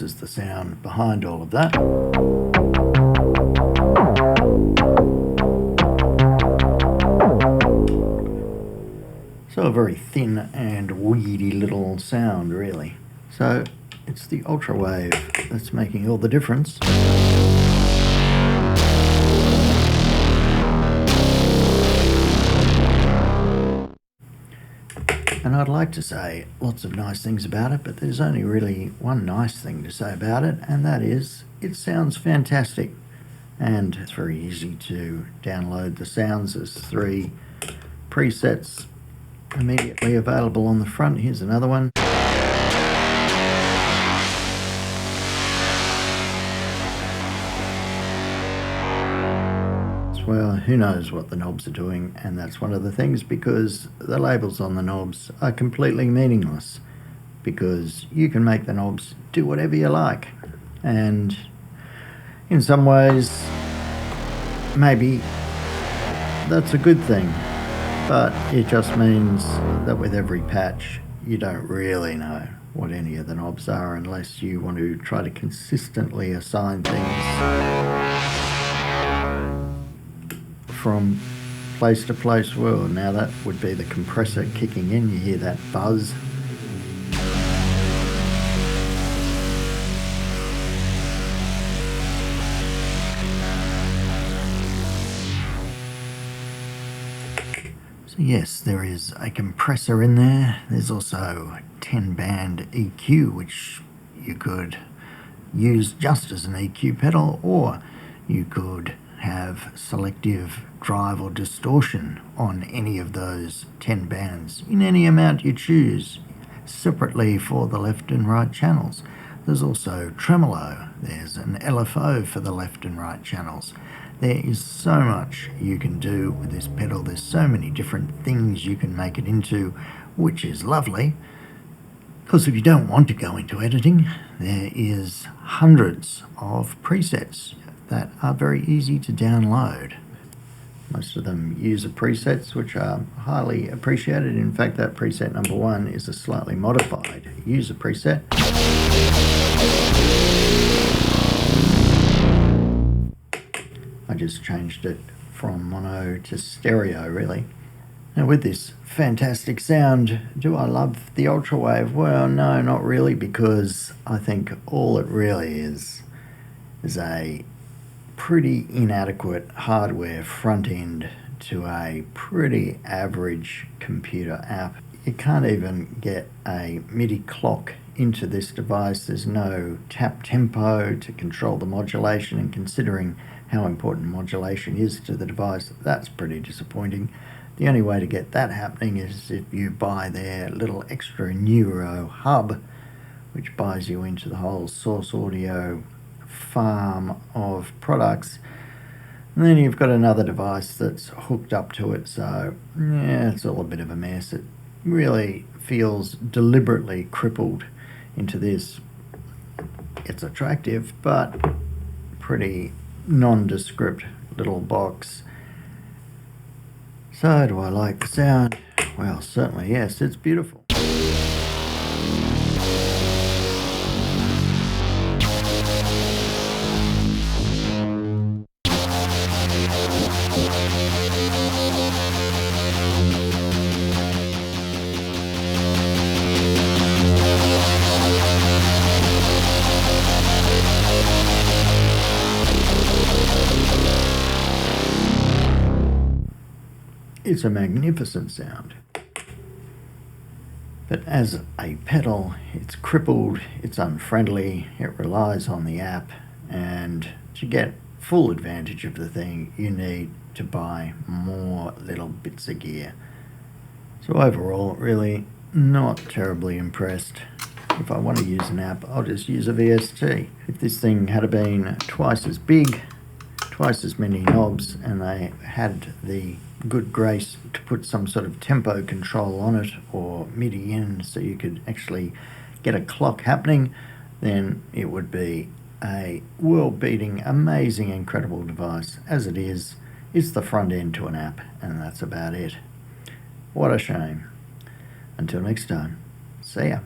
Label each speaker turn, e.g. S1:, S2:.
S1: is the sound behind all of that. So a very thin and weedy little sound, really. So it's the Ultrawave that's making all the difference. And I'd like to say lots of nice things about it, but there's only really one nice thing to say about it, and that is it sounds fantastic. And it's very easy to download the sounds. There's 3 presets immediately available on the front. Here's another one. Well, who knows what the knobs are doing, and that's one of the things, because the labels on the knobs are completely meaningless, because you can make the knobs do whatever you like. And in some ways, maybe that's a good thing, but it just means that with every patch you don't really know what any of the knobs are unless you want to try to consistently assign things from place to place. Well, now that would be the compressor kicking in. You hear that buzz. So yes, there is a compressor in there. There's also 10-band EQ, which you could use just as an EQ pedal, or you could have selective drive or distortion on any of those 10 bands in any amount you choose, separately for the left and right channels. There's also tremolo. There's an LFO for the left and right channels. There is so much you can do with this pedal. There's so many different things you can make it into, which is lovely. Because if you don't want to go into editing, there is hundreds of presets that are very easy to download. Most of them user presets, which are highly appreciated. In fact, that preset number 1 is a slightly modified user preset. I just changed it from mono to stereo, really. Now with this fantastic sound, do I love the Ultrawave? Well, no, not really, because I think all it really is a pretty inadequate hardware front end to a pretty average computer app. You can't even get a MIDI clock into this device. There's no tap tempo to control the modulation, and considering how important modulation is to the device, that's pretty disappointing. The only way to get that happening is if you buy their little extra Neuro hub, which buys you into the whole Source Audio farm of products. And then you've got another device that's hooked up to it, so yeah, it's all a bit of a mess. It really feels deliberately crippled into this. It's attractive, but pretty nondescript little box. So do I like the sound? Well, certainly yes, it's beautiful. It's a magnificent sound. But as a pedal, it's crippled, it's unfriendly, it relies on the app, and to get full advantage of the thing, you need to buy more little bits of gear. So overall, really not terribly impressed. If I want to use an app, I'll just use a VST. If this thing had been twice as big, twice as many knobs, and they had the good grace to put some sort of tempo control on it, or MIDI in, so you could actually get a clock happening, then it would be a world-beating, amazing, incredible device. As it is, it's the front end to an app, and that's about it. What a shame. Until next time, see ya.